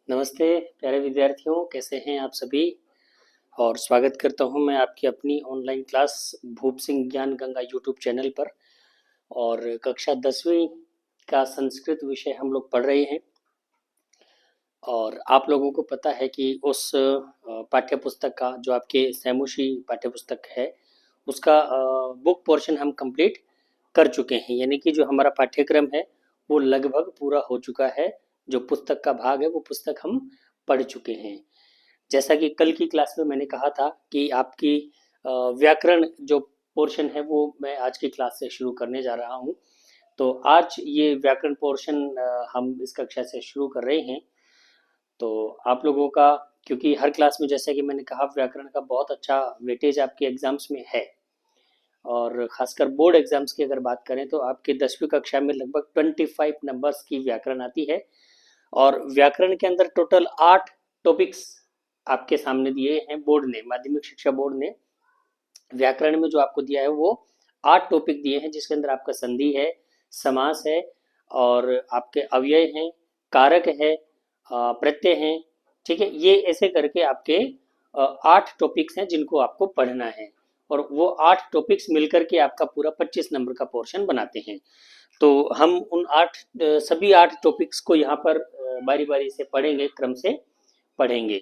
नमस्ते प्यारे विद्यार्थियों, कैसे हैं आप सभी। और स्वागत करता हूं मैं आपकी अपनी ऑनलाइन क्लास भूप सिंह ज्ञान गंगा यूट्यूब चैनल पर। और कक्षा 10वीं का संस्कृत विषय हम लोग पढ़ रहे हैं। और आप लोगों को पता है कि उस पाठ्य पुस्तक का जो आपके सैमुशी पाठ्य पुस्तक है उसका बुक पोर्शन हम कंप्लीट कर चुके हैं, यानी कि जो हमारा पाठ्यक्रम है वो लगभग पूरा हो चुका है। जो पुस्तक का भाग है वो पुस्तक हम पढ़ चुके हैं। जैसा कि कल की क्लास में मैंने कहा था कि आपकी व्याकरण जो पोर्शन है वो मैं आज की क्लास से शुरू करने जा रहा हूँ। तो आज ये व्याकरण पोर्शन हम इस कक्षा से शुरू कर रहे हैं। तो आप लोगों का, क्योंकि हर क्लास में जैसा कि मैंने कहा व्याकरण का बहुत अच्छा वेटेज आपके एग्जाम्स में है। और खासकर बोर्ड एग्जाम्स की अगर बात करें तो आपके 10वीं कक्षा में लगभग 25 नंबर्स की व्याकरण आती है। और व्याकरण के अंदर टोटल 8 टॉपिक्स आपके सामने दिए हैं बोर्ड ने, माध्यमिक शिक्षा बोर्ड ने व्याकरण में जो आपको दिया है वो 8 टॉपिक दिए हैं, जिसके अंदर आपका संधि है, समास है, और आपके अव्यय हैं, कारक है, प्रत्यय हैं। ठीक है, ये ऐसे करके आपके 8 टॉपिक्स हैं जिनको आपको पढ़ना है। और वो 8 टॉपिक्स मिलकर के आपका पूरा 25 नंबर का पोर्शन बनाते हैं। तो हम उन सभी 8 टॉपिक्स को यहाँ पर बारी बारी से पढ़ेंगे, क्रम से पढ़ेंगे।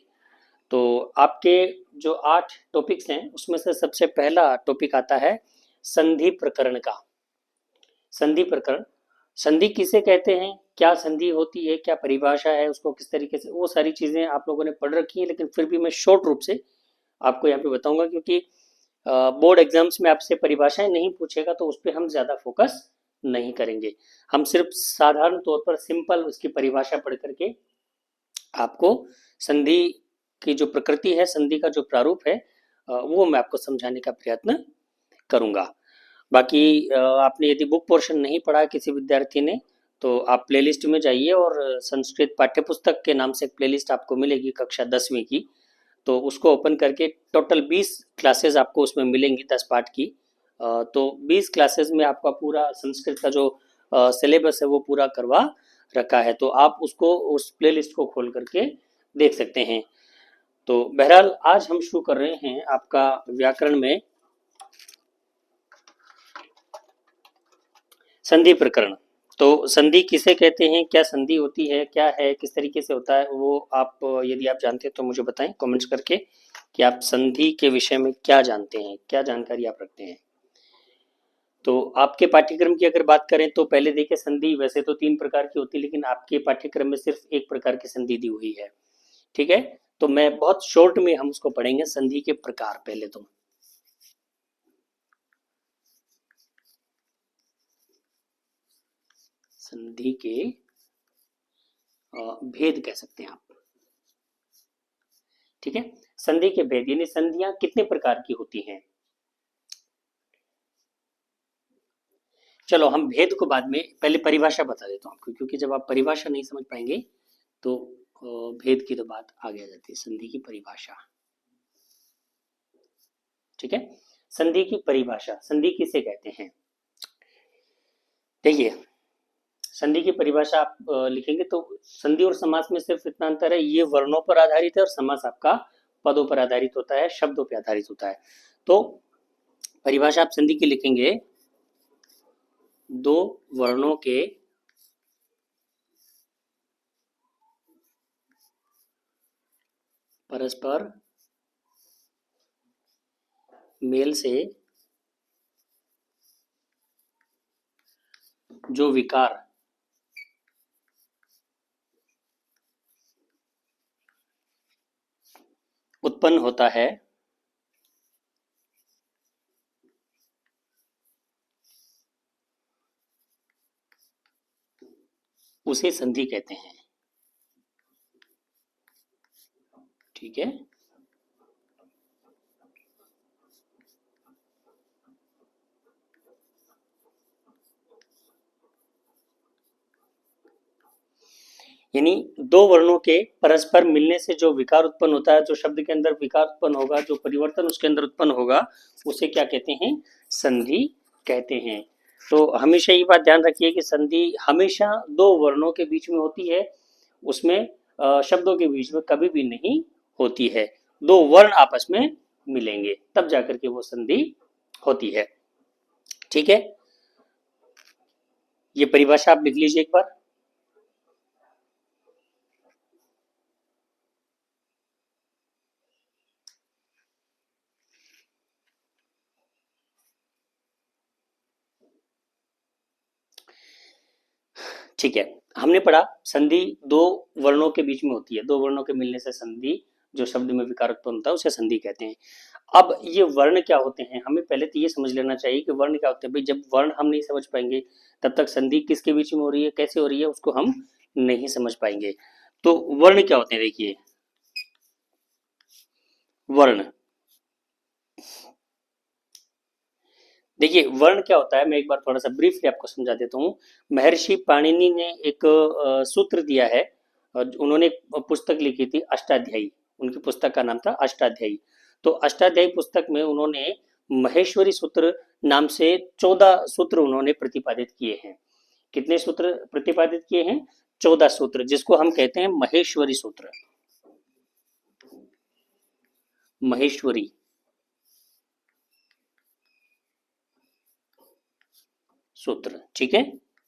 तो आपके जो 8 टॉपिक्स हैं उसमें से सबसे पहला टॉपिक आता है संधि प्रकरण का। संधि प्रकरण, संधि किसे कहते हैं, क्या संधि होती है, क्या परिभाषा है, उसको किस तरीके से, वो सारी चीजें आप लोगों ने पढ़ रखी है, लेकिन फिर भी मैं शॉर्ट रूप से आपको यहाँ पे बताऊंगा, क्योंकि बोर्ड एग्जाम्स में आपसे परिभाषाएं नहीं पूछेगा तो उस पर हम ज्यादा फोकस नहीं करेंगे। हम सिर्फ साधारण तौर पर सिंपल उसकी परिभाषा पढ़ करके आपको संधि की जो प्रकृति है, संधि का जो प्रारूप है, वो मैं आपको समझाने का प्रयत्न करूंगा। बाकी आपने यदि बुक पोर्शन नहीं पढ़ा किसी विद्यार्थी ने तो आप प्लेलिस्ट में जाइए, और संस्कृत पाठ्यपुस्तक के नाम से एक प्लेलिस्ट आपको मिलेगी कक्षा 10वीं की। तो उसको ओपन करके टोटल 20 क्लासेस आपको उसमें मिलेंगी, 10 पार्ट की। तो 20 क्लासेस में आपका पूरा संस्कृत का जो सिलेबस है वो पूरा करवा रखा है। तो आप उसको, उस प्लेलिस्ट को खोल करके देख सकते हैं। तो बहरहाल आज हम शुरू कर रहे हैं आपका व्याकरण में संधि प्रकरण। तो संधि किसे कहते हैं, क्या संधि होती है, क्या है, किस तरीके से होता है, वो आप यदि आप जानते हैं तो मुझे बताएं कमेंट्स करके कि आप संधि के विषय में क्या जानते हैं, क्या जानकारी आप रखते हैं। तो आपके पाठ्यक्रम की अगर बात करें तो पहले देखिए, संधि वैसे तो 3 प्रकार की होती है, लेकिन आपके पाठ्यक्रम में सिर्फ एक प्रकार की संधि दी हुई है। ठीक है, तो मैं बहुत शॉर्ट में हम उसको पढ़ेंगे, संधि के प्रकार। पहले तो संधि के भेद कह सकते हैं आप। ठीक है, संधि के भेद यानी संधियां कितने प्रकार की होती हैं। चलो हम भेद को बाद में, पहले परिभाषा बता देता हूँ आपको, क्योंकि जब आप परिभाषा नहीं समझ पाएंगे तो भेद की तो बात आगे आ जाती है। संधि की परिभाषा, ठीक है, संधि की परिभाषा, संधि किसे कहते हैं। देखिए, संधि की परिभाषा आप लिखेंगे तो संधि और समास में सिर्फ इतना अंतर है, ये वर्णों पर आधारित है और समास आपका पदों पर आधारित होता है, शब्दों पर आधारित होता है। तो परिभाषा आप संधि की लिखेंगे, दो वर्णों के परस्पर मेल से जो विकार उत्पन्न होता है उसे संधि कहते हैं। ठीक है, यानी दो वर्णों के परस्पर मिलने से जो विकार उत्पन्न होता है, जो शब्द के अंदर विकार उत्पन्न होगा, जो परिवर्तन उसके अंदर उत्पन्न होगा, उसे क्या कहते हैं, संधि कहते हैं। तो हमेशा ये बात ध्यान रखिए कि संधि हमेशा दो वर्णों के बीच में होती है। उसमें शब्दों के बीच में कभी भी नहीं होती है। दो वर्ण आपस में मिलेंगे तब जाकर के वो संधि होती है। ठीक है, ये परिभाषा आप लिख लीजिए एक बार। ठीक है, हमने पढ़ा संधि दो वर्णों के बीच में होती है, दो वर्णों के मिलने से संधि, जो शब्द में विकार उत्पन्न होता है उसे संधि कहते हैं। अब ये वर्ण क्या होते हैं, हमें पहले तो ये समझ लेना चाहिए कि वर्ण क्या होते हैं। भाई जब वर्ण हम नहीं समझ पाएंगे तब तक संधि किसके बीच में हो रही है, कैसे हो रही है, उसको हम नहीं समझ पाएंगे। तो वर्ण क्या होते हैं, देखिए वर्ण, देखिए वर्ण क्या होता है, मैं एक बार थोड़ा सा ब्रीफली आपको समझा देता हूँ। महर्षि पाणिनि ने एक सूत्र दिया है, उन्होंने एक पुस्तक लिखी थी अष्टाध्यायी, उनकी पुस्तक का नाम था अष्टाध्यायी। तो अष्टाध्यायी पुस्तक में उन्होंने महेश्वरी सूत्र नाम से 14 सूत्र उन्होंने प्रतिपादित किए हैं। कितने सूत्र प्रतिपादित किए हैं, 14 सूत्र, जिसको हम कहते हैं महेश्वरी सूत्र। महेश्वरी सूत्र, ठीक है,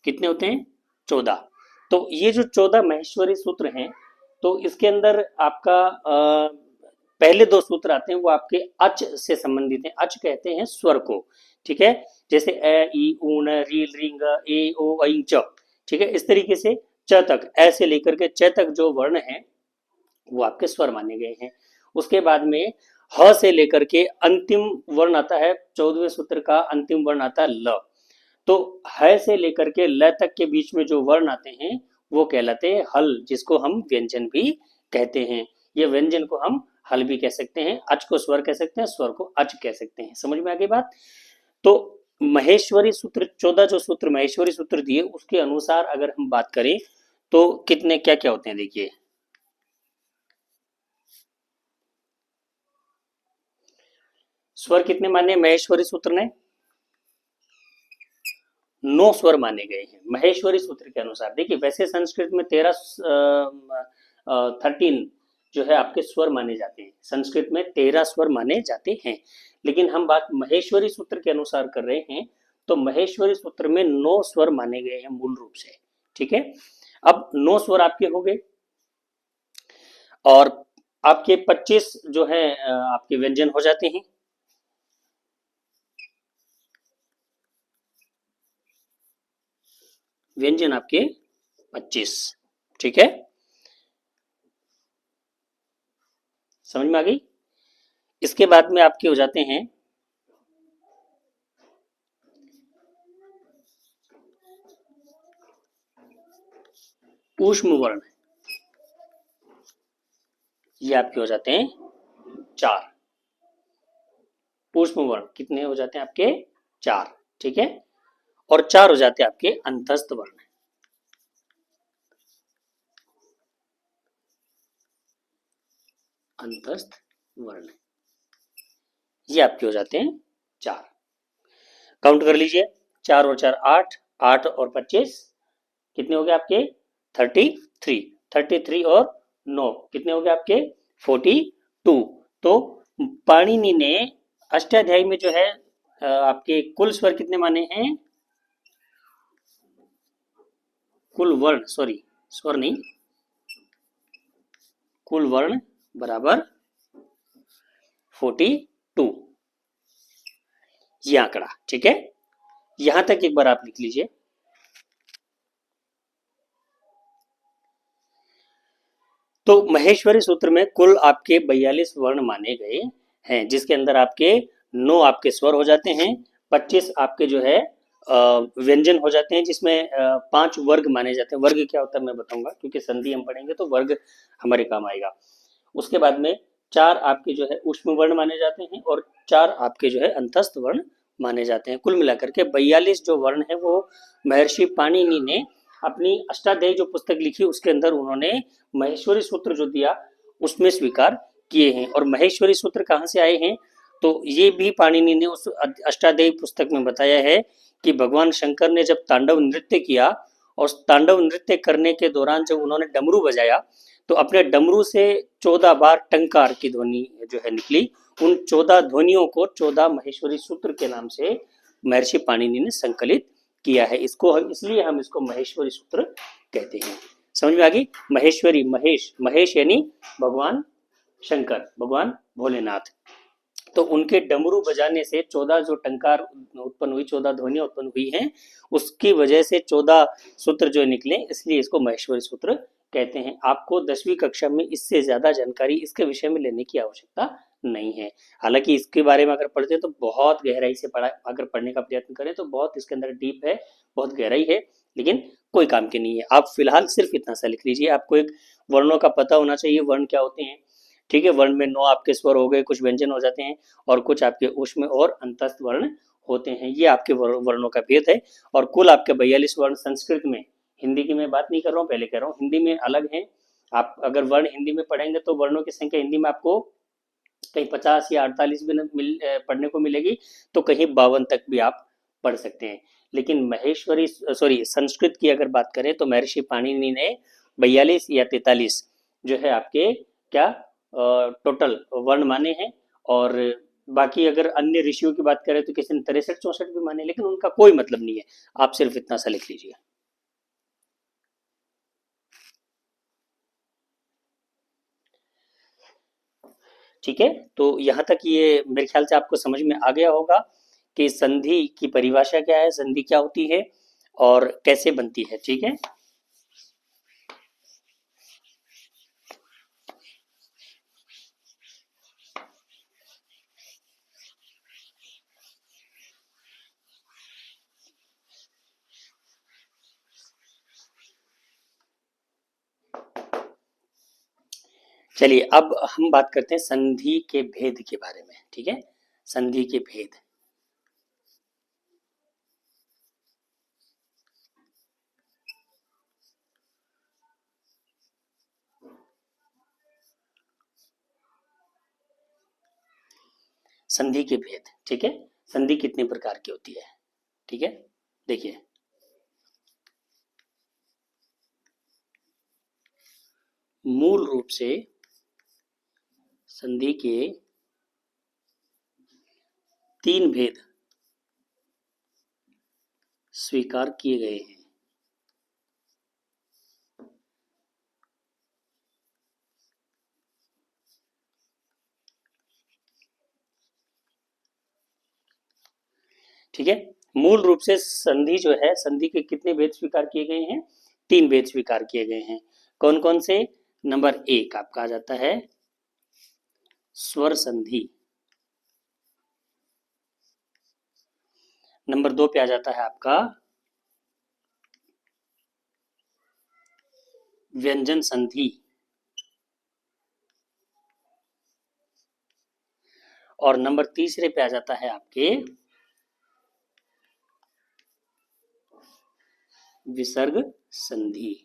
कितने होते हैं, 14। तो ये जो 14 महेश्वरी सूत्र हैं, तो इसके अंदर आपका पहले दो सूत्र आते हैं वो आपके अच से संबंधित हैं। अच कहते हैं स्वर को, ठीक है, जैसे ए ई ऊ न री रिंग ए ओ ऐ च, ठीक है, इस तरीके से च तक, ऐ से लेकर के च तक जो वर्ण है वो आपके स्वर माने गए हैं। उसके बाद में ह से लेकर के अंतिम वर्ण आता है, 14वें सूत्र का अंतिम वर्ण आता है ल। तो ह से लेकर के ल तक के बीच में जो वर्ण आते हैं वो कहलाते हैं हल, जिसको हम व्यंजन भी कहते हैं। ये व्यंजन को हम हल भी कह सकते हैं, अच को स्वर कह सकते हैं, स्वर को अच कह सकते हैं। समझ में आ गई बात। तो महेश्वरी सूत्र 14 जो सूत्र महेश्वरी सूत्र दिए उसके अनुसार अगर हम बात करें तो कितने क्या क्या होते हैं, देखिए स्वर कितने माने महेश्वरी सूत्र ने, 9 स्वर माने गए हैं महेश्वरी सूत्र के अनुसार। देखिए वैसे संस्कृत में 13 जो है आपके स्वर माने जाते हैं, संस्कृत में 13 स्वर माने जाते हैं, लेकिन हम बात महेश्वरी सूत्र के अनुसार कर रहे हैं। तो महेश्वरी सूत्र में 9 स्वर माने गए हैं मूल रूप से, ठीक है। अब 9 स्वर आपके हो गए और आपके 25 जो है आपके व्यंजन हो जाते हैं। व्यंजन आपके 25, ठीक है, समझ में आ गई। इसके बाद में आपके हो जाते हैं ऊष्म वर्ण, ये आपके हो जाते हैं 4। ऊष्म वर्ण कितने हो जाते हैं आपके 4, ठीक है, और 4 हो जाते हैं आपके अंतस्थ वर्ण। अंतस्थ वर्ण ये आपके हो जाते हैं 4। काउंट कर लीजिए, 4 और 4 8, 8 और 25 कितने हो गए आपके 33, 33 और 9 कितने हो गए आपके 42। तो पाणिनि ने अष्टाध्यायी में जो है आपके कुल स्वर कितने माने हैं, कुल वर्ण, सॉरी स्वर नहीं, कुल वर्ण बराबर 42, ये आंकड़ा, ठीक है। यहां तक एक बार आप लिख लीजिए। तो महेश्वरी सूत्र में कुल आपके 42 वर्ण माने गए हैं, जिसके अंदर आपके 9 आपके स्वर हो जाते हैं, 25 आपके जो है व्यंजन हो जाते हैं, जिसमें 5 वर्ग माने जाते हैं। वर्ग क्या होता है मैं बताऊंगा, क्योंकि संधि हम पढ़ेंगे तो वर्ग हमारे काम आएगा। उसके बाद में 4 आपके जो है ऊष्म वर्ण माने जाते हैं और 4 आपके जो है अंतस्थ वर्ण माने जाते हैं। कुल मिलाकर के 42 जो वर्ण है वो महर्षि पाणिनि ने अपनी अष्टाध्यायी जो पुस्तक लिखी उसके अंदर उन्होंने महेश्वरी सूत्र जो दिया उसमें स्वीकार किए हैं। और महेश्वरी सूत्र कहाँ से आए हैं, तो ये भी पाणिनि ने उस अष्टाध्यायी पुस्तक में बताया है कि भगवान शंकर ने जब तांडव नृत्य किया और तांडव नृत्य करने के दौरान जब उन्होंने डमरू बजाया तो अपने डमरू से 14 बार टंकार की ध्वनि जो है निकली। उन 14 ध्वनियों को 14 महेश्वरी सूत्र के नाम से महर्षि पाणिनि ने संकलित किया है। इसको इसलिए हम इसको महेश्वरी सूत्र कहते हैं। समझ में आ गई? महेश्वरी, महेश, महेश यानी भगवान शंकर, भगवान भोलेनाथ। तो उनके डमरू बजाने से 14 जो टंकार उत्पन्न हुई, 14 ध्वनियां उत्पन्न हुई हैं, उसकी वजह से 14 सूत्र जो निकले, इसलिए इसको महेश्वरी सूत्र कहते हैं। आपको 10वीं कक्षा में इससे ज्यादा जानकारी इसके विषय में लेने की आवश्यकता नहीं है। हालांकि इसके बारे में अगर पढ़ते तो बहुत गहराई से पढ़ा, अगर पढ़ने का प्रयत्न करें तो बहुत इसके अंदर डीप है, बहुत गहराई है, लेकिन कोई काम की नहीं है। आप फिलहाल सिर्फ इतना सा लिख लीजिए। आपको एक वर्णों का पता होना चाहिए, वर्ण क्या होते हैं। ठीक है, वर्ण में 9 आपके स्वर हो गए, कुछ व्यंजन हो जाते हैं, और कुछ आपके ऊष्म और अंतस्थ वर्ण होते हैं। ये आपके वर्णों का भेद है। और कुल आपके 42 वर्ण संस्कृत में, हिंदी की मैं बात नहीं कर रहा हूँ, पहले कह रहा हूँ, हिंदी में अलग है। आप अगर वर्ण हिंदी में पढ़ेंगे तो वर्णों की संख्या हिंदी में आपको कहीं 50 या 48 भी पढ़ने को मिलेगी, तो कहीं 52 तक भी आप पढ़ सकते हैं। लेकिन महेश्वरी सॉरी संस्कृत की अगर बात करें तो महर्षि पाणिनि ने 42 या 43 जो है आपके क्या टोटल वर्ण माने हैं। और बाकी अगर अन्य ऋषियों की बात करें तो किसी ने 63-64 भी माने, लेकिन उनका कोई मतलब नहीं है। आप सिर्फ इतना सा लिख लीजिए। ठीक है, तो यहाँ तक ये मेरे ख्याल से आपको समझ में आ गया होगा कि संधि की परिभाषा क्या है, संधि क्या होती है और कैसे बनती है। ठीक है, चलिए अब हम बात करते हैं संधि के भेद के बारे में। ठीक है, संधि के भेद। संधि के भेद, ठीक है, संधि कितने प्रकार की होती है। ठीक है, देखिए, मूल रूप से संधि के 3 भेद स्वीकार किए गए हैं। ठीक है, मूल रूप से संधि जो है, संधि के कितने भेद स्वीकार किए गए हैं? 3 भेद स्वीकार किए गए हैं। कौन कौन से? नंबर 1 आपका आ जाता है स्वर संधि। नंबर 2 पे आ जाता है आपका व्यंजन संधि। और नंबर तीसरे पे आ जाता है आपके विसर्ग संधि।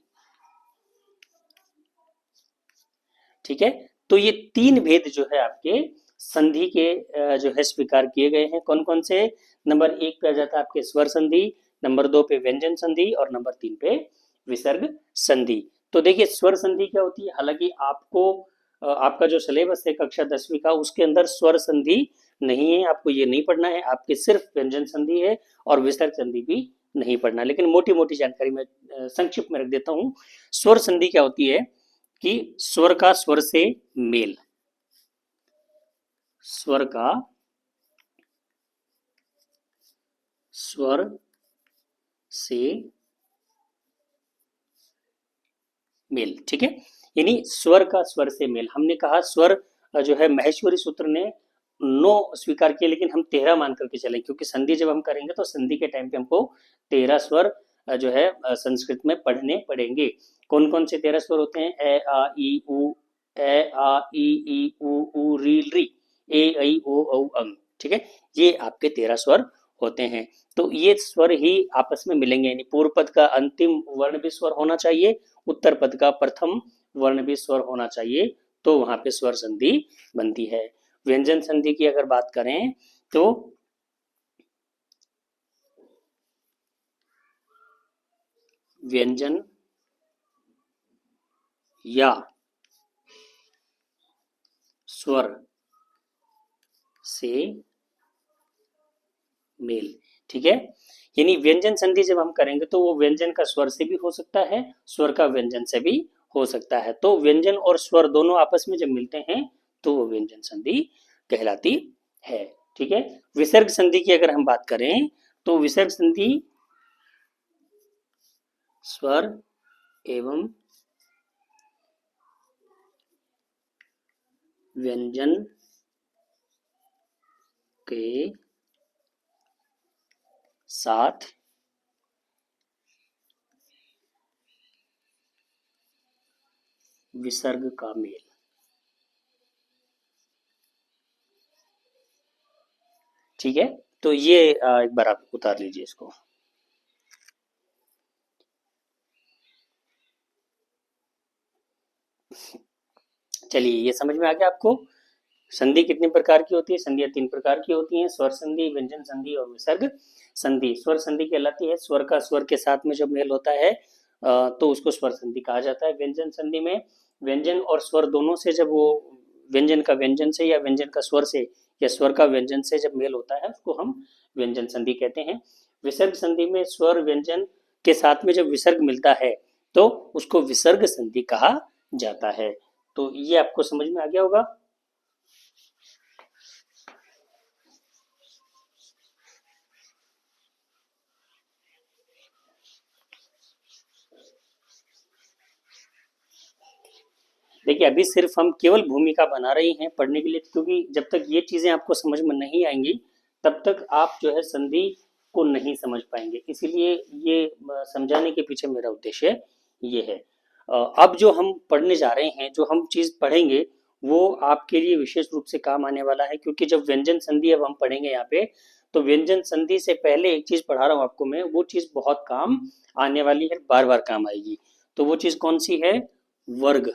ठीक है, तो ये 3 भेद जो है आपके संधि के जो है स्वीकार किए गए हैं। कौन कौन से? नंबर 1 पे आ जाता है आपके स्वर संधि, नंबर 2 पे व्यंजन संधि और नंबर 3 पे विसर्ग संधि। तो देखिए स्वर संधि क्या होती है। हालांकि आपको आपका जो सिलेबस है कक्षा 10वीं का, उसके अंदर स्वर संधि नहीं है, आपको ये नहीं पढ़ना है। आपके सिर्फ व्यंजन संधि है और विसर्ग संधि भी नहीं पढ़ना। लेकिन मोटी मोटी जानकारी मैं संक्षिप्त में रख देता हूँ। स्वर संधि क्या होती है कि स्वर का स्वर से मेल, स्वर का स्वर से मेल। ठीक है, यानी स्वर का स्वर से मेल। हमने कहा स्वर जो है महेश्वरी सूत्र ने 9 स्वीकार किए, लेकिन हम 13 मान करके चलें, क्योंकि संधि जब हम करेंगे तो संधि के टाइम पे हमको 13 स्वर जो है संस्कृत में पढ़ने पड़ेंगे। कौन कौन से 13 स्वर होते हैं? ए आ ई उ, ए आ ई उ री री, ए ऐ ओ औ अं। ठीक है, ये आपके 13 स्वर होते हैं। तो ये स्वर ही आपस में मिलेंगे, यानी पूर्व पद का अंतिम वर्ण भी स्वर होना चाहिए, उत्तर पद का प्रथम वर्ण भी स्वर होना चाहिए, तो वहां पे स्वर संधि बनती है। व्यंजन संधि की अगर बात करें तो व्यंजन या स्वर से मेल। ठीक है, यानी व्यंजन संधि जब हम करेंगे तो वो व्यंजन का स्वर से भी हो सकता है, स्वर का व्यंजन से भी हो सकता है। तो व्यंजन और स्वर दोनों आपस में जब मिलते हैं तो वो व्यंजन संधि कहलाती है। ठीक है, विसर्ग संधि की अगर हम बात करें तो विसर्ग संधि स्वर एवं व्यंजन के साथ विसर्ग का मेल। ठीक है, तो ये एक बार आप उतार लीजिए इसको। चलिए, ये समझ में आ गया आपको। संधि कितने प्रकार की होती है? संधियां 3 प्रकार की होती हैं, स्वर संधि, व्यंजन संधि और विसर्ग संधि। स्वर संधि कहलाती है स्वर का स्वर के साथ में जब मेल होता है तो उसको स्वर संधि कहा जाता है। व्यंजन संधि में व्यंजन और स्वर दोनों से जब वो व्यंजन का व्यंजन से या व्यंजन का स्वर से या स्वर का व्यंजन से जब मेल होता है उसको हम व्यंजन संधि कहते हैं। विसर्ग संधि में स्वर व्यंजन के साथ में जब विसर्ग मिलता है तो उसको विसर्ग संधि कहा जाता है। तो ये आपको समझ में आ गया होगा। देखिए, अभी सिर्फ हम केवल भूमिका बना रहे हैं पढ़ने के लिए, क्योंकि जब तक ये चीजें आपको समझ में नहीं आएंगी तब तक आप जो है संधि को नहीं समझ पाएंगे। इसीलिए ये समझाने के पीछे मेरा उद्देश्य ये है। अब जो हम पढ़ने जा रहे हैं, जो हम चीज पढ़ेंगे वो आपके लिए विशेष रूप से काम आने वाला है, क्योंकि जब व्यंजन संधि अब हम पढ़ेंगे यहाँ पे, तो व्यंजन संधि से पहले एक चीज पढ़ा रहा हूँ आपको मैं, वो चीज बहुत काम आने वाली है, बार बार काम आएगी। तो वो चीज कौन सी है? वर्ग।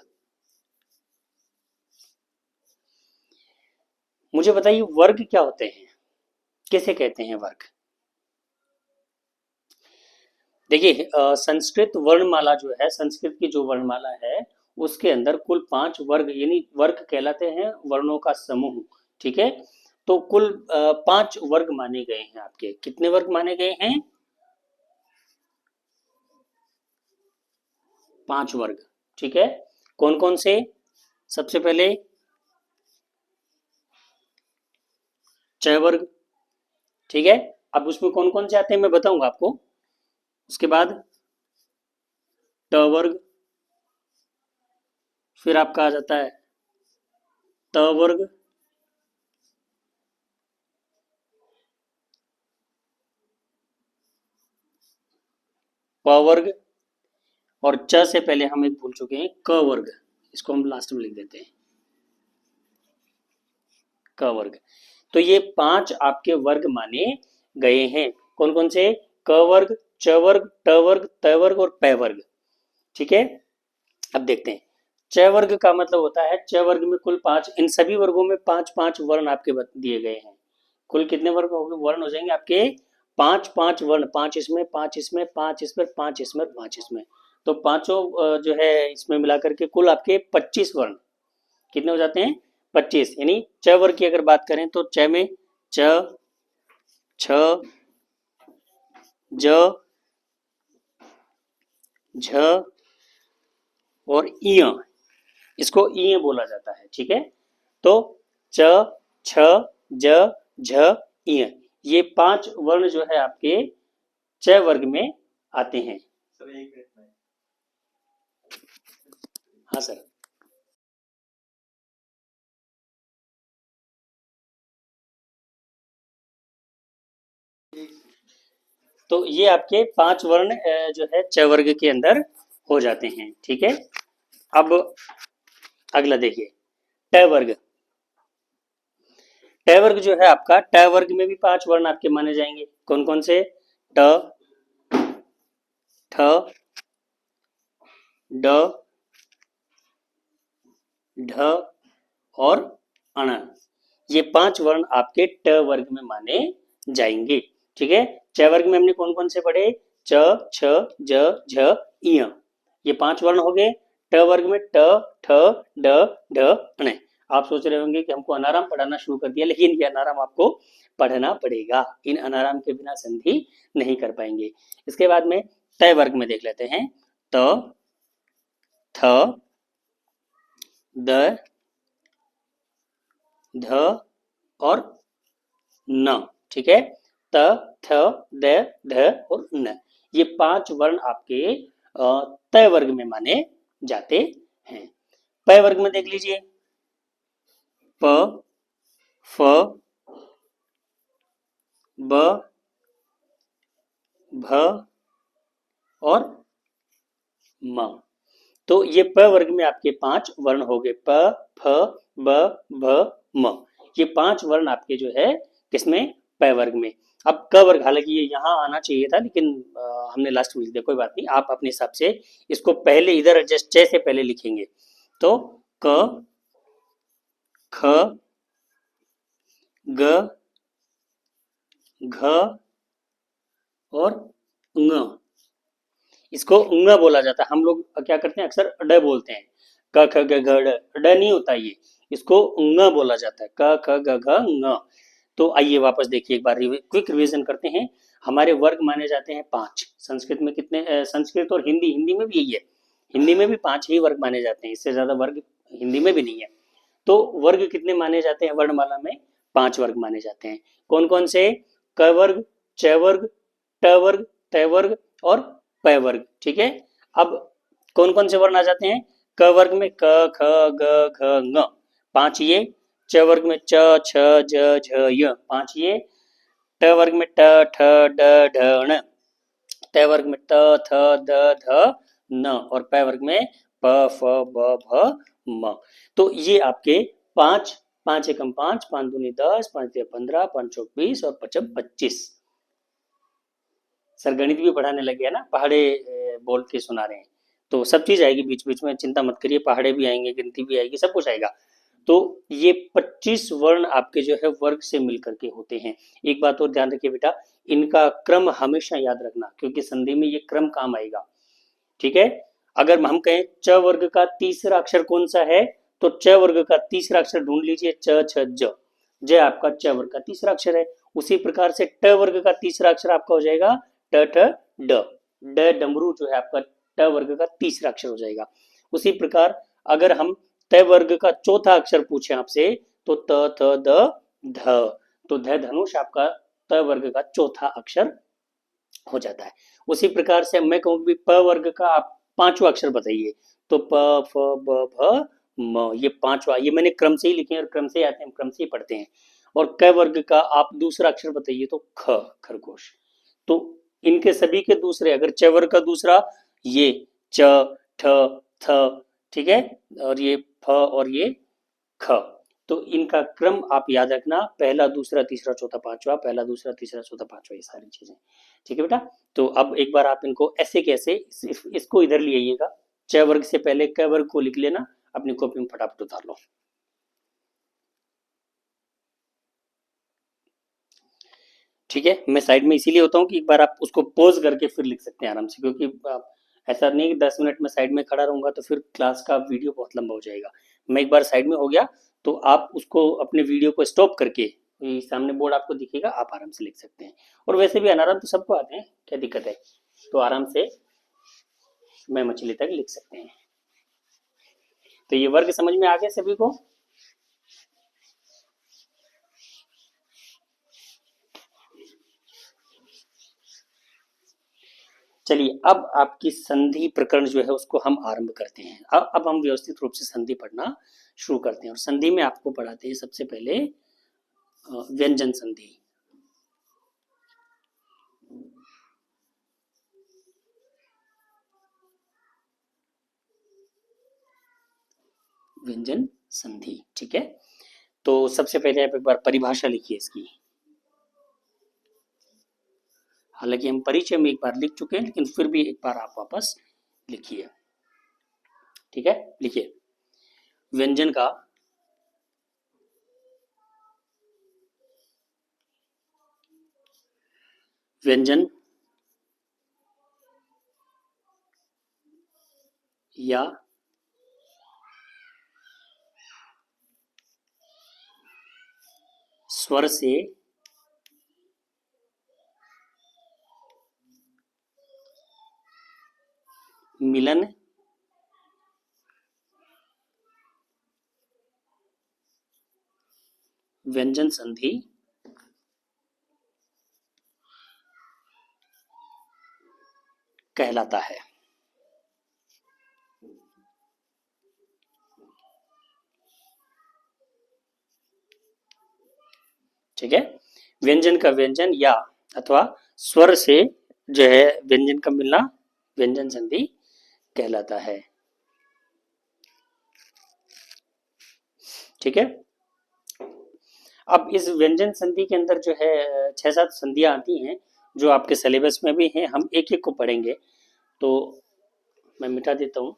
मुझे बताइए वर्ग क्या होते हैं, किसे कहते हैं वर्ग? देखिए, संस्कृत वर्णमाला जो है, संस्कृत की जो वर्णमाला है उसके अंदर कुल 5 वर्ग, यानी वर्ग कहलाते हैं वर्णों का समूह। ठीक है, तो कुल 5 वर्ग माने गए हैं आपके। कितने वर्ग माने गए हैं? 5 वर्ग। ठीक है, कौन कौन से? सबसे पहले च वर्ग। ठीक है, अब उसमें कौन कौन से आते हैं मैं बताऊंगा आपको। उसके बाद ट वर्ग, फिर आपका आ जाता है त वर्ग, प वर्ग, और च से पहले हम एक भूल चुके हैं, क वर्ग। इसको हम लास्ट में लिख देते हैं, क वर्ग। तो ये 5 आपके वर्ग माने गए हैं। कौन कौन से? क वर्ग, च वर्ग, ट वर्ग, त वर्ग और प वर्ग। ठीक है, अब देखते हैं। च वर्ग का मतलब होता है, च वर्ग में कुल 5, इन सभी वर्गों में 5 5 वर्ण आपके दिए गए हैं। कुल कितने वर्ग हो गए? वर्ण हो जाएंगे आपके 5 5 वर्ण, 5 इसमें, 5 इसमें, 5 इसमें, 5 इसमें, 5 इसमें। तो पांचों जो है इसमें मिलाकर के कुल आपके 25 वर्ण कितने हो जाते हैं? 25। यानी च वर्ग की अगर बात करें तो च में च, छ, ज, झ और इय, इसको इय बोला जाता है। ठीक है, तो च, छ, ज, झ, इय, ये 5 वर्ण जो है आपके च वर्ग में आते हैं। सर एक मिनट में। हाँ सर। तो ये आपके 5 वर्ण जो है च वर्ग के अंदर हो जाते हैं। ठीक है, अब अगला देखिए, ट वर्ग। ट वर्ग जो है आपका, ट वर्ग में भी 5 वर्ण आपके माने जाएंगे। कौन कौन से? ट, ठ, ड, ढ और अण। ये 5 वर्ण आपके ट वर्ग में माने जाएंगे। ठीक है, च वर्ग में हमने कौन कौन से पढ़े? च, छ, ज, झ, इय, ये 5 वर्ण हो गए। ट वर्ग में ट, ठ, ड, ढ, अण। आप सोच रहे होंगे कि हमको अनाराम पढ़ाना शुरू कर दिया, लेकिन ये अनाराम आपको पढ़ना पड़ेगा। इन अनाराम के बिना संधि नहीं कर पाएंगे। इसके बाद में तय वर्ग में देख लेते हैं। त, थ, द, ध और न। ठीक है, त, थ, द, ध और न, ये 5 वर्ण आपके तय वर्ग में माने जाते हैं। पय वर्ग में देख लीजिए, प, फ, ब, भ और म। तो ये प वर्ग में आपके 5 वर्ण हो गए, प, फ, ब, भ, म। ये 5 वर्ण आपके जो है किसमें, प वर्ग में। अब क वर्ग, हालांकि ये यहाँ आना चाहिए था, लेकिन हमने लास्ट में लिख दिया, कोई बात नहीं, आप अपने हिसाब से इसको पहले इधर एडजस्ट च से पहले लिखेंगे। तो क, ख, ग, घ और ङ। इसको ङ बोला जाता है। हम लोग क्या करते हैं, अक्सर ड बोलते हैं, क ख ग घ ड, ड नहीं होता ये, इसको ङ बोला जाता है, क ख ग घ ङ। तो आइए वापस देखिए, एक बार क्विक रिवीजन करते हैं। हमारे वर्ग माने जाते हैं 5। संस्कृत में कितने, संस्कृत और हिंदी, हिंदी में भी यही है, हिंदी में भी 5 ही वर्ग माने जाते हैं, इससे ज्यादा वर्ग हिंदी में भी नहीं है। तो वर्ग कितने माने जाते हैं, वर्णमाला में 5 वर्ग माने जाते हैं। कौन कौन से, क वर्ग, च वर्ग, ट वर्ग, त वर्ग और प वर्ग। ठीक है, अब कौन कौन से वर्ण आ जाते हैं, क वर्ग में क, ख, ग, घ, ङ, 5 ये। च वर्ग में च, छ, ज, झ, य, 5 ये। ट वर्ग में ट, ठ, ड, ढ, ण। त वर्ग में त, थ, द, ध, न और प वर्ग में प, फ, ब, भ, म। तो ये आपके 5, 5 एकम 5, 5 दूनी 10, 5 तिया 15, 5 चौक 20 और 5 25। सर गणित भी पढ़ाने लगे हैं ना, पहाड़े बोल के सुना रहे हैं, तो सब चीज आएगी बीच बीच में, चिंता मत करिए, पहाड़े भी आएंगे, गिनती भी आएगी, सब कुछ आएगा। तो ये 25 वर्ण आपके जो है वर्ग से मिलकर के होते हैं। एक बात और ध्यान रखिए बेटा, इनका क्रम हमेशा याद रखना, क्योंकि संधि में ये क्रम काम आएगा। ठीक है, अगर हम कहें च वर्ग का तीसरा अक्षर कौन सा है, तो च वर्ग का तीसरा अक्षर ढूंढ लीजिए, च, छ, ज। ज आपका च वर्ग का तीसरा अक्षर है। उसी प्रकार से ट वर्ग का तीसरा अक्षर आपका हो जाएगा ट, ठ, ड। ड डमरू जो है आपका ट वर्ग का तीसरा अक्षर हो जाएगा। उसी प्रकार अगर हम त वर्ग का चौथा अक्षर पूछे आपसे, तो त, थ, द, ध। तो ध धनुष आपका त वर्ग का चौथा अक्षर हो जाता है। उसी प्रकार से मैं कहूँ कि प वर्ग का आप पांचवा अक्षर बताइए, तो प, फ, ब, भ, म, ये पांचवा, ये मैंने क्रम से ही लिखे हैं और क्रम से ही आते हैं, क्रम से ही पढ़ते हैं। और क वर्ग का आप दूसरा अक्षर बताइए, तो ख, खरगोश। तो इनके सभी के दूसरे, अगर च वर्ग का दूसरा, ये च, ठ, थ, ठीक है, और ये फ और ये ख। तो इनका क्रम आप याद रखना, पहला दूसरा तीसरा चौथा पांचवा, पहला दूसरा तीसरा चौथा पांचवा, ये सारी चीजें। ठीक है बेटा, तो अब एक बार आप इनको ऐसे कैसे, इसको इधर ले आइएगा, च वर्ग से पहले क वर्ग को लिख लेना, अपनी कॉपी में फटाफट उतार लो। ठीक है, मैं साइड में इसीलिए होता हूँ कि एक बार आप उसको पॉज करके फिर लिख सकते हैं आराम से, क्योंकि ऐसा नहीं कि 10 मिनट में साइड में खड़ा रहूंगा तो फिर क्लास का वीडियो बहुत लंबा हो जाएगा। मैं एक बार साइड में हो गया, तो आप उसको अपने वीडियो को स्टॉप करके, ये सामने बोर्ड आपको दिखेगा, आप आराम से लिख सकते हैं। और वैसे भी अनाराम तो सबको आते हैं, क्या दिक्कत है, तो आराम से मैं मछली तक लिख सकते हैं। तो ये वर्ग समझ में आ गया सभी को। चलिए, अब आपकी संधि प्रकरण जो है उसको हम आरंभ करते हैं। अब हम व्यवस्थित रूप से संधि पढ़ना शुरू करते हैं, और संधि में आपको पढ़ाते हैं सबसे पहले व्यंजन संधि। व्यंजन संधि, ठीक है। तो सबसे पहले आप एक बार परिभाषा लिखिए इसकी। हालांकि हम परिचय में एक बार लिख चुके हैं, लेकिन फिर भी एक बार आप वापस लिखिए। ठीक है, लिखिए, व्यंजन का व्यंजन या स्वर से मिलन व्यंजन संधि कहलाता है। ठीक है, व्यंजन का व्यंजन या अथवा स्वर से जो है व्यंजन का मिलना व्यंजन संधि कहलाता है। ठीक है, अब इस व्यंजन संधि के अंदर जो है 6-7 संधियां आती हैं जो आपके सिलेबस में भी हैं, हम एक एक को पढ़ेंगे। तो मैं मिटा देता हूं।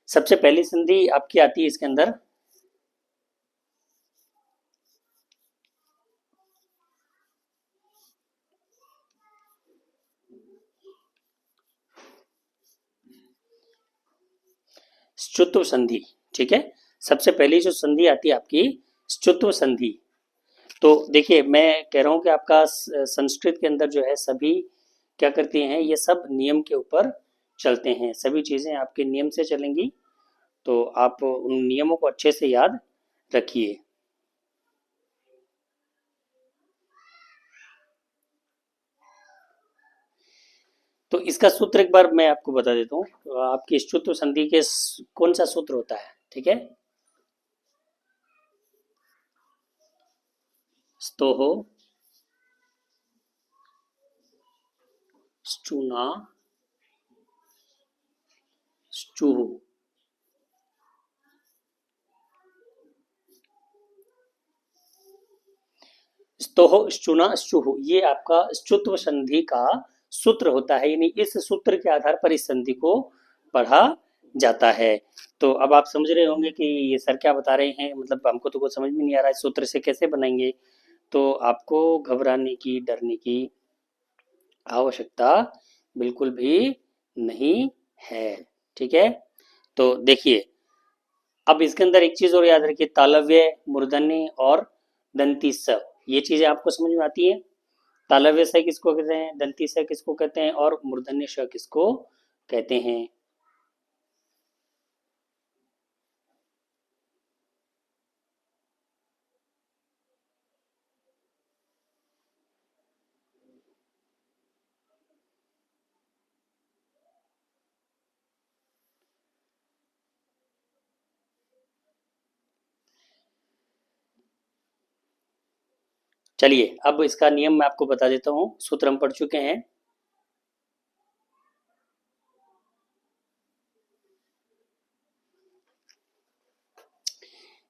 सबसे पहली संधि आपकी आती है इसके अंदर स्तुत्व संधि। ठीक है, सबसे पहली जो संधि आती है आपकी स्तुत्व संधि। तो देखिए, मैं कह रहा हूं कि आपका संस्कृत के अंदर जो है सभी क्या करते हैं, ये सब नियम के ऊपर चलते हैं, सभी चीजें आपके नियम से चलेंगी। तो आप उन नियमों को अच्छे से याद रखिए। तो इसका सूत्र एक बार मैं आपको बता देता हूँ। तो आपकी स्तुत्व संधि के कौन सा सूत्र होता है? ठीक है, स्तोहो, स्टूना, स्टूहु। स्तोहो, स्टूना, स्टूहु, ये आपका स्तुत्व संधि का सूत्र होता है, यानी इस सूत्र के आधार पर इस संधि को पढ़ा जाता है। तो अब आप समझ रहे होंगे कि ये सर क्या बता रहे हैं, मतलब हमको तो कुछ समझ में नहीं आ रहा है, सूत्र से कैसे बनाएंगे। तो आपको घबराने की, डरने की आवश्यकता बिल्कुल भी नहीं है। ठीक है, तो देखिए, अब इसके अंदर एक चीज और याद रखिए, तालव्य, मूर्धन्य और दंती स, ये चीजें आपको समझ में आती है। तालव्य स किसको कहते हैं, दंती स किसको कहते हैं, और मूर्धन्य श किसको कहते हैं। चलिए, अब इसका नियम मैं आपको बता देता हूँ, सूत्र हम पढ़ चुके हैं।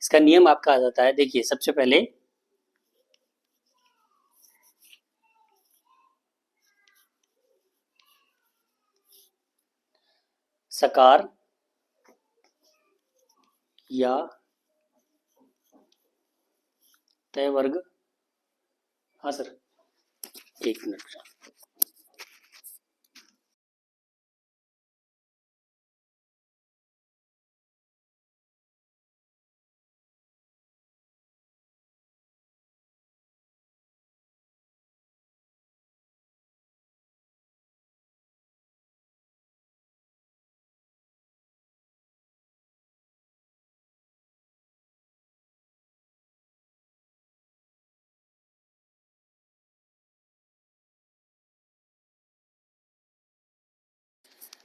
इसका नियम आपका आ जाता है, देखिए सबसे पहले सकार या तय वर्ग। हाँ सर, एक मिनट।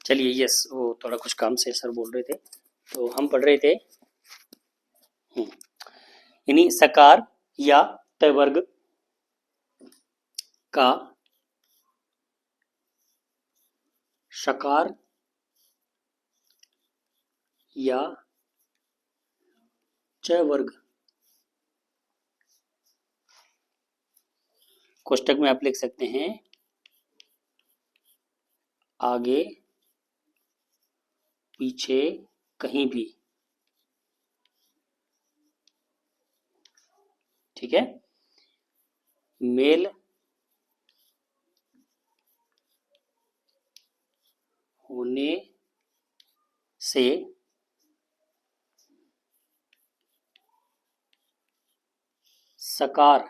चलिए, यस, वो थोड़ा कुछ काम से सर बोल रहे थे, तो हम पढ़ रहे थे। यानी सकार या तय वर्ग का शकार या च वर्ग, कोष्टक में आप लिख सकते हैं आगे पीछे कहीं भी। ठीक है, मेल से सकार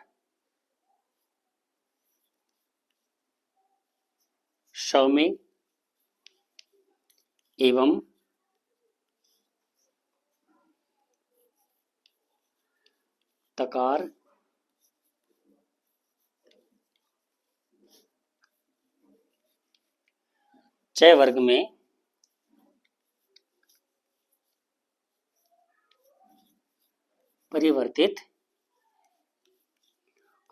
श में एवं तकार च वर्ग में परिवर्तित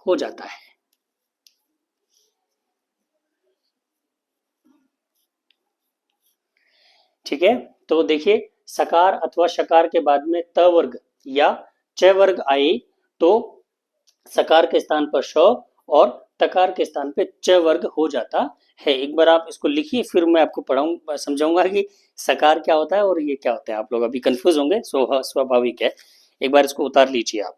हो जाता है। ठीक है, तो देखिए सकार अथवा शकार के बाद में त वर्ग या च वर्ग आए तो सकार के स्थान पर श और तकार के स्थान पे च वर्ग हो जाता है। एक बार आप इसको लिखिए, फिर मैं आपको पढ़ाऊंगा, समझाऊंगा कि सकार क्या होता है और ये क्या होता है। आप लोग अभी कंफ्यूज होंगे, स्वाभाविक है। एक बार इसको उतार लीजिए आप।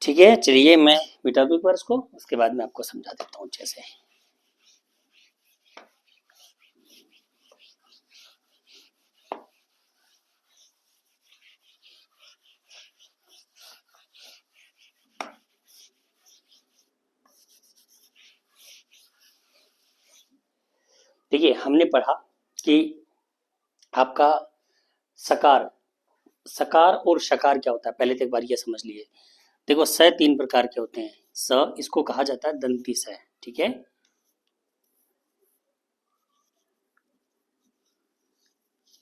ठीक है, चलिए मैं मिटा दूं एक बार इसको, उसके बाद मैं आपको समझा देता हूँ अच्छे से। देखिए हमने पढ़ा कि आपका सकार सकार और शकार क्या होता है, पहले तो एक बार ये समझ लिए। देखो स तीन प्रकार के होते हैं। स इसको कहा जाता है दंती स, ठीक है।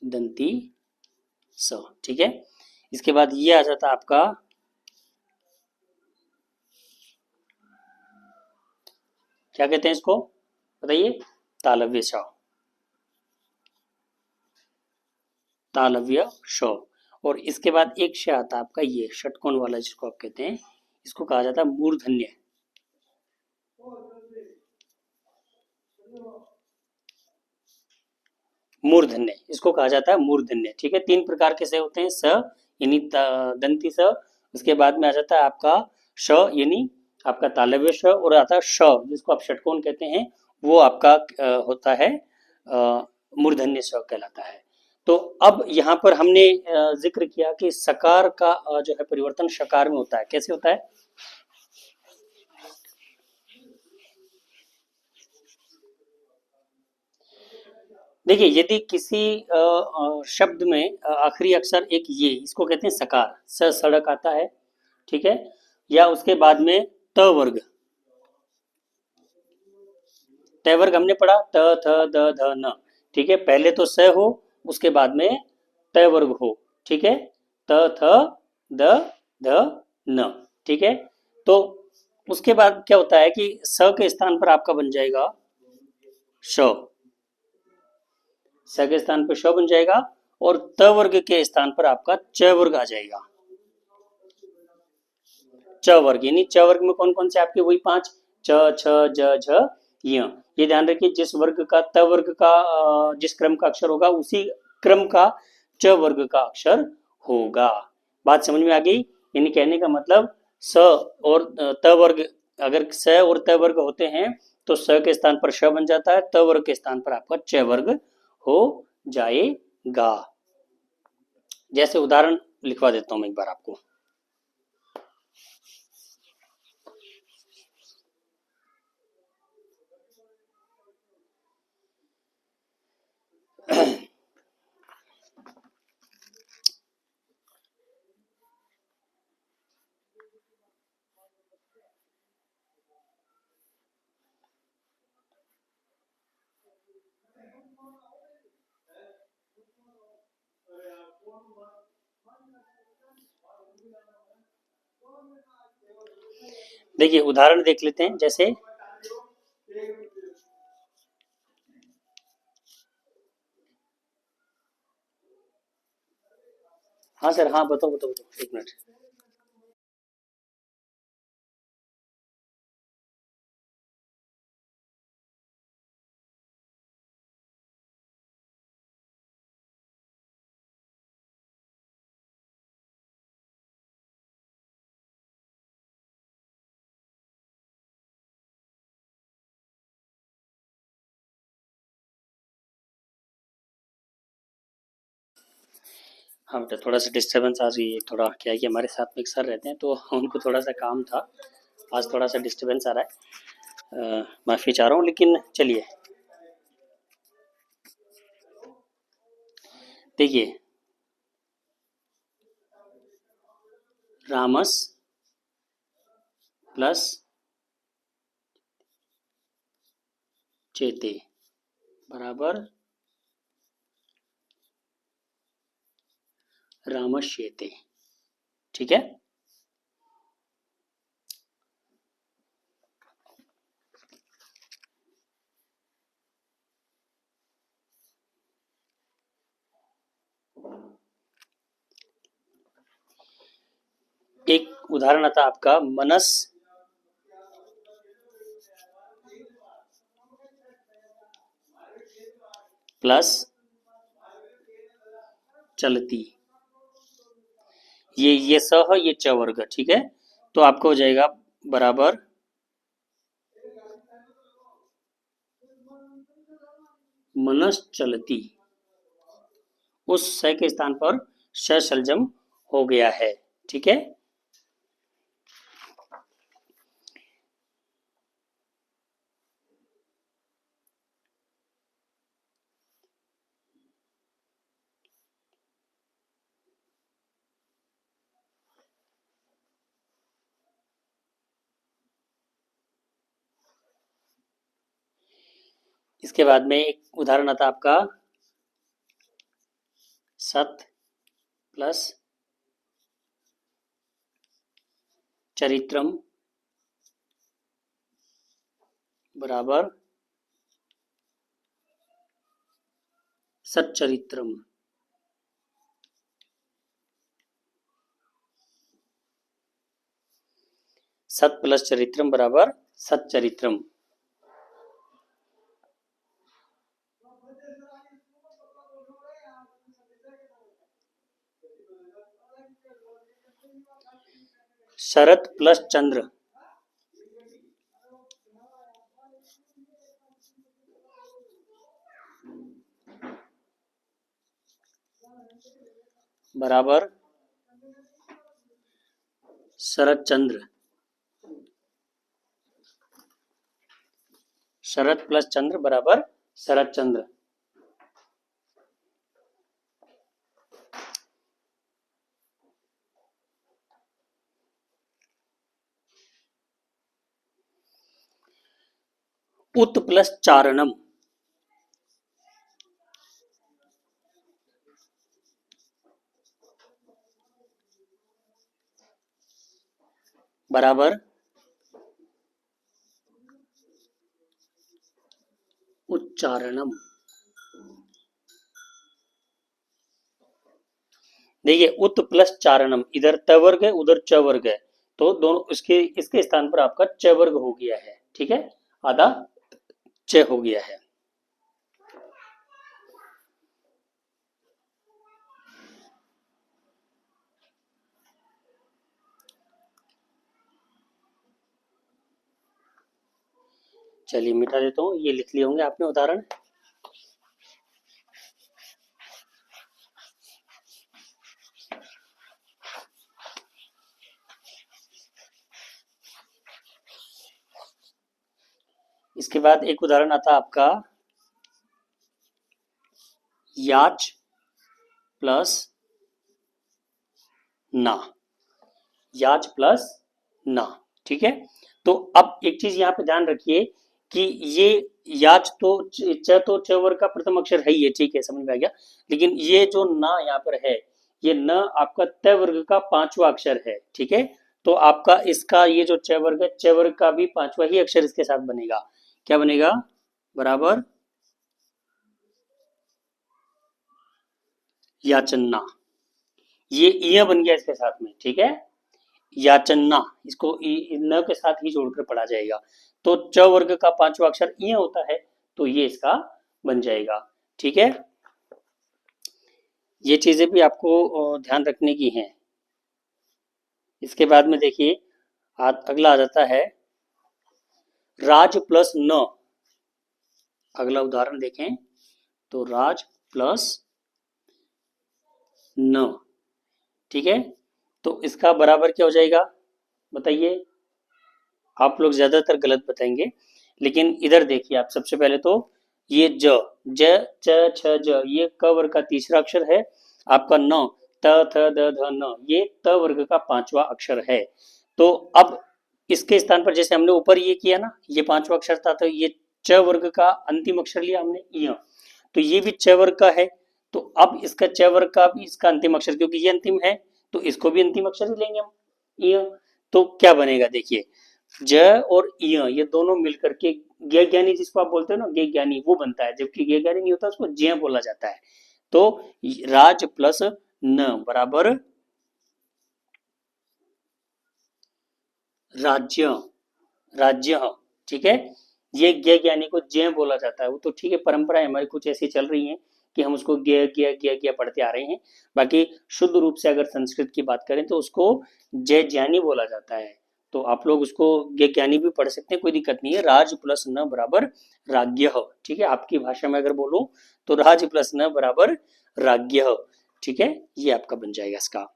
दंती स, ठीक है। इसके बाद ये आ जाता है आपका क्या कहते हैं इसको, बताइए, तालव्य श, तालव्य श। और इसके बाद एक श आता है आपका ये षटकोण वाला जिसको आप कहते हैं, इसको कहा जाता है मूर्धन्य। मूर्धन्य इसको कहा जाता है मूर्धन्य, ठीक है। तीन प्रकार के से होते हैं। स यानी दंती स, उसके बाद में आ जाता है आपका श यानी आपका तालव्य श, और आता है श जिसको आप षटकोण कहते हैं, वो आपका होता है मूर्धन्य स कहलाता है। तो अब यहाँ पर हमने जिक्र किया कि सकार का जो है परिवर्तन शकार में होता है। कैसे होता है? देखिए यदि किसी शब्द में आखिरी अक्षर एक ये, इसको कहते हैं सकार, स सड़क आता है, ठीक है। या उसके बाद में त वर्ग, त वर्ग हमने पढ़ा, त थ द ध न, ठीक है। पहले तो स हो, उसके बाद में त वर्ग हो, ठीक है। त थ द ध न, ठीक है। तो उसके बाद क्या होता है कि स के स्थान पर आपका बन जाएगा श, स के स्थान पर श बन जाएगा, और त वर्ग के स्थान पर आपका च वर्ग आ जाएगा। च वर्ग यानी च वर्ग में कौन कौन से आपके वही पांच, च छ ज झ य। ये ध्यान रखिए, जिस वर्ग का त वर्ग का जिस क्रम का अक्षर होगा उसी क्रम का च वर्ग का अक्षर होगा। बात समझ में आ गई? यानी कहने का मतलब स और त वर्ग, अगर स और त वर्ग होते हैं तो स के स्थान पर श बन जाता है, त वर्ग के स्थान पर आपका च वर्ग हो जाएगा। जैसे उदाहरण लिखवा देता हूं मैं एक बार आपको। देखिए उदाहरण देख लेते हैं। जैसे हाँ सर, हाँ बताओ बताओ बताओ, एक मिनट। हाँ बेटा, थोड़ा सा डिस्टरबेंस आ रही है, थोड़ा क्या है कि हमारे साथ में एक सर रहते हैं तो उनको थोड़ा सा काम था, आज थोड़ा सा डिस्टरबेंस आ रहा है। माफ़ी चाह रहा हूँ, लेकिन चलिए। देखिए, रामस प्लस चेते बराबर रामश्येते। ठीक है। एक उदाहरण आता आपका, मनस प्लस चलती। ये स है, ये च वर्ग, ठीक है। तो आपका हो जाएगा बराबर मनस चलती। उस स के स्थान पर श शलजम हो गया है। ठीक है। इसके बाद में एक उदाहरण आता आपका, सत प्लस चरित्रम बराबर सच्चरित्रम। सत प्लस चरित्रम बराबर सच्चरित्रम। शरत प्लस चंद्र बराबर शरत चंद्र। शरत प्लस चंद्र बराबर शरत चंद्र। उत प्लस चारणम बराबर उच्चारणम। देखिए, उत प्लस चारणम, इधर त वर्ग है, उधर च वर्ग है, तो दोनों इसके इसके स्थान पर आपका च वर्ग हो गया है। ठीक है। आधा च हो गया है। चलिए मिटा देता हूँ, ये लिख लिए होंगे आपने उदाहरण। इसके बाद एक उदाहरण आता आपका, याच प्लस ना। याच प्लस ना। ठीक है। तो अब एक चीज यहाँ पे ध्यान रखिए कि ये याच तो तो च वर्ग का प्रथम अक्षर है ही है, ठीक है, समझ में आ गया। लेकिन ये जो ना यहाँ पर है, ये न आपका त वर्ग का पांचवा अक्षर है। ठीक है। तो आपका इसका ये जो च वर्ग है, च वर्ग का भी पांचवा ही अक्षर इसके साथ बनेगा। क्या बनेगा? बराबर याचन्ना। ये इ बन गया इसके साथ में, ठीक है। याचन्ना, इसको न के साथ ही जोड़कर पढ़ा जाएगा। तो च वर्ग का पांचवा अक्षर इ होता है, तो ये इसका बन जाएगा, ठीक है। ये चीजें भी आपको ध्यान रखने की हैं। इसके बाद में देखिए, अगला आ जाता है राज प्लस न। अगला उदाहरण देखें तो राज प्लस न, ठीक है। तो इसका बराबर क्या हो जाएगा बताइए। आप लोग ज्यादातर गलत बताएंगे, लेकिन इधर देखिए आप सबसे पहले तो ये ज ज च छ ज, ये क वर्ग का तीसरा अक्षर है। आपका न, त थ द ध न, ये त वर्ग का पांचवा अक्षर है। तो अब इसके स्थान पर जैसे हमने ऊपर ये किया ना, ये पांचवा अक्षर था, तो ये च वर्ग का अंतिम अक्षर लिया हमने य, तो ये भी च वर्ग का है। तो अब इसका च वर्ग का भी इसका अंतिम अक्षर, क्योंकि ये अंतिम है तो इसको भी अंतिम अक्षर ही लेंगे हम य। तो क्या बनेगा देखिए, ज और य ये दोनों मिलकर के ज्ञ ज्ञानी, जिसको आप बोलते हो ना ज्ञ ज्ञानी, वो बनता है। जबकि ज्ञ ज्ञानी नहीं होता, उसको ज्ञ बोला जाता है। तो राज प्लस न बराबर राज्य, राज्य, ठीक है। ये ज्ञ ज्ञानी को ज्ञ बोला जाता है। वो तो ठीक है, परंपराएं हमारी कुछ ऐसी चल रही हैं कि हम उसको ज्ञ ज्ञ ज्ञ ज्ञ पढ़ते आ रहे हैं। बाकी शुद्ध रूप से अगर संस्कृत की बात करें तो उसको जय ज्ञानी बोला जाता है। तो आप लोग उसको ज्ञ ज्ञानी भी पढ़ सकते हैं, कोई दिक्कत नहीं है। राज प्लस न बराबर राज्य, ठीक है। आपकी भाषा में अगर बोलूं तो राज प्लस न बराबर राज्य, ठीक है। ये आपका बन जाएगा इसका।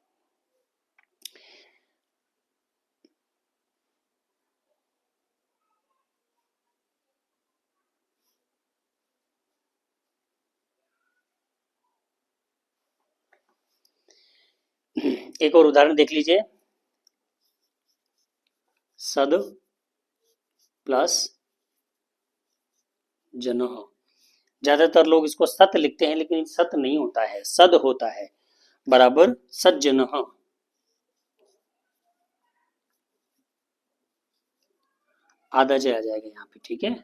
एक और उदाहरण देख लीजिए, सद प्लस जनः। ज्यादातर लोग इसको सत लिखते हैं, लेकिन सत नहीं होता है, सद होता है, बराबर सज्जनः। आधा जय आ जाएगा यहाँ पे, ठीक है।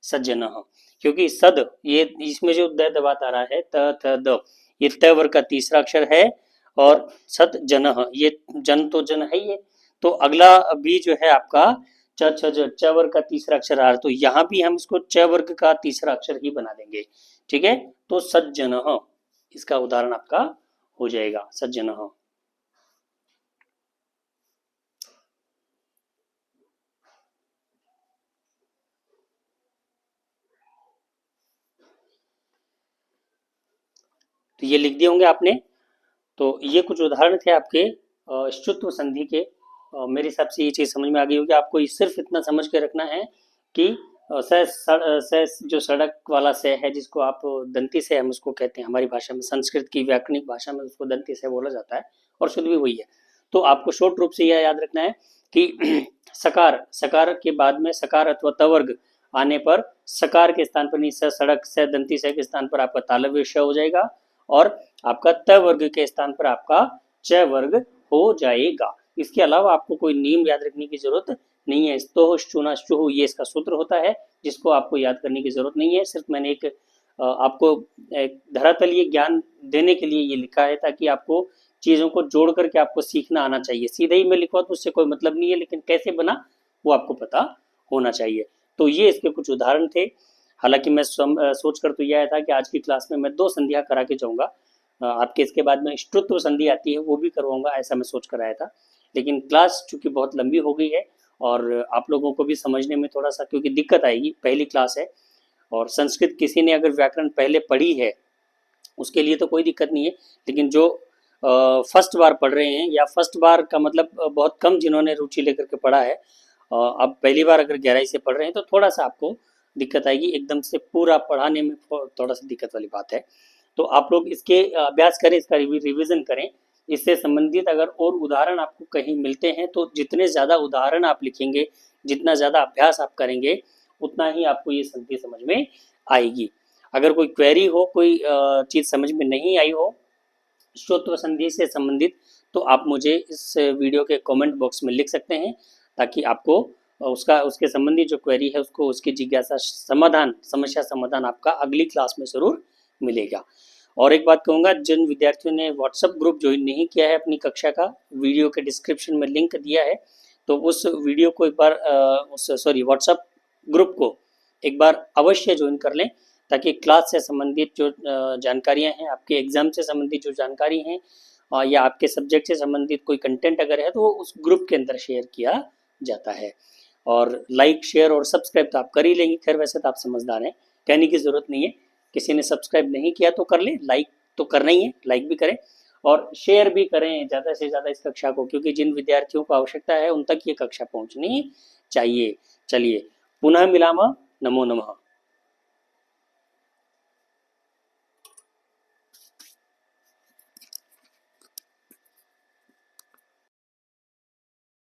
सज्जनः, क्योंकि सद, ये इसमें जो द दबात आ रहा है त थ द, ये त वर्ग का तीसरा अक्षर है। और सत जनः, ये जन तो जन है ये। तो अगला भी जो है आपका च छ ज, च वर्ग का तीसरा अक्षर आ रहा है, तो यहाँ भी हम इसको च वर्ग का तीसरा अक्षर ही बना देंगे, ठीक है। तो सज्जनः, इसका उदाहरण आपका हो जाएगा सज्जनः। तो ये लिख दिए होंगे आपने। तो ये कुछ उदाहरण थे आपके श्चुत्व संधि के। मेरे हिसाब से ये चीज समझ में आ गई होगी आपको। सिर्फ इतना समझ के रखना है कि जो सड़क वाला से है, जिसको आप दंती से हम उसको कहते हैं हमारी भाषा में, संस्कृत की व्याकरणिक भाषा में उसको दंती से बोला जाता है, और शुद्ध भी वही है। तो आपको शॉर्ट रूप से यह याद रखना है कि सकार, सकार के बाद में सकार अथवा तवर्ग आने पर सकार के स्थान पर सड़क से दंती से के स्थान पर आपका तालव्य श हो जाएगा, और आपका त वर्ग के स्थान पर आपका च वर्ग हो जाएगा। इसके अलावा आपको कोई नियम याद रखने की जरूरत नहीं है। स्तोह चुना चुह, ये इसका सूत्र होता है, जिसको आपको याद करने की जरूरत नहीं है। सिर्फ मैंने एक आपको एक धरातलीय ज्ञान देने के लिए ये लिखा है, ताकि आपको चीजों को जोड़ करके आपको सीखना आना चाहिए। सीधे ही मैं लिखवा तो उससे कोई मतलब नहीं है, लेकिन कैसे बना वो आपको पता होना चाहिए। तो ये इसके कुछ उदाहरण थे। हालांकि मैं सोच कर तो यह आया था कि आज की क्लास में मैं 2 संधियां करा के जाऊंगा। आपके इसके बाद में श्रुत्व संधि आती है, वो भी करवाऊंगा, ऐसा मैं सोच कर आया था। लेकिन क्लास चूंकि बहुत लंबी हो गई है, और आप लोगों को भी समझने में थोड़ा सा क्योंकि दिक्कत आएगी, पहली क्लास है। और संस्कृत किसी ने अगर व्याकरण पहले पढ़ी है उसके लिए तो कोई दिक्कत नहीं है, लेकिन जो फर्स्ट बार पढ़ रहे हैं, या फर्स्ट बार का मतलब बहुत कम जिन्होंने रुचि लेकर के पढ़ा है, अब पहली बार अगर गहराई से पढ़ रहे हैं तो थोड़ा सा आपको दिक्कत आएगी। एकदम से पूरा पढ़ाने में थोड़ा सा दिक्कत वाली बात है। तो आप लोग इसके अभ्यास करें, इसका रिविजन करें। इससे संबंधित अगर और उदाहरण आपको कहीं मिलते हैं तो जितने ज़्यादा उदाहरण आप लिखेंगे, जितना ज़्यादा अभ्यास आप करेंगे, उतना ही आपको ये संधि समझ में आएगी। अगर कोई क्वेरी हो, कोई चीज़ समझ में नहीं आई हो श्रोत्र संधि से संबंधित, तो आप मुझे इस वीडियो के कमेंट बॉक्स में लिख सकते हैं, ताकि आपको उसका उसके संबंधी जो क्वेरी है उसको उसकी जिज्ञासा समाधान, समस्या समाधान आपका अगली क्लास में ज़रूर मिलेगा। और एक बात कहूँगा, जिन विद्यार्थियों ने व्हाट्सएप ग्रुप ज्वाइन नहीं किया है अपनी कक्षा का, वीडियो के डिस्क्रिप्शन में लिंक दिया है, तो उस वीडियो को एक बार व्हाट्सएप ग्रुप को एक बार अवश्य ज्वाइन कर लें, ताकि क्लास से संबंधित जो जानकारियां हैं, आपके एग्जाम से संबंधित जो जानकारी हैं या आपके सब्जेक्ट से संबंधित कोई कंटेंट अगर है तो वो उस ग्रुप के अंदर शेयर किया जाता है। और लाइक, शेयर और सब्सक्राइब तो आप कर ही लेंगे, खैर वैसे तो आप समझदार हैं, कहने की ज़रूरत नहीं है। किसी ने सब्सक्राइब नहीं किया तो कर ले, लाइक तो करना ही है, लाइक भी करें और शेयर भी करें ज़्यादा से ज़्यादा इस कक्षा को, क्योंकि जिन विद्यार्थियों को आवश्यकता है उन तक ये कक्षा पहुँचनी चाहिए। चलिए, पुनः मिलामः, नमो नमः।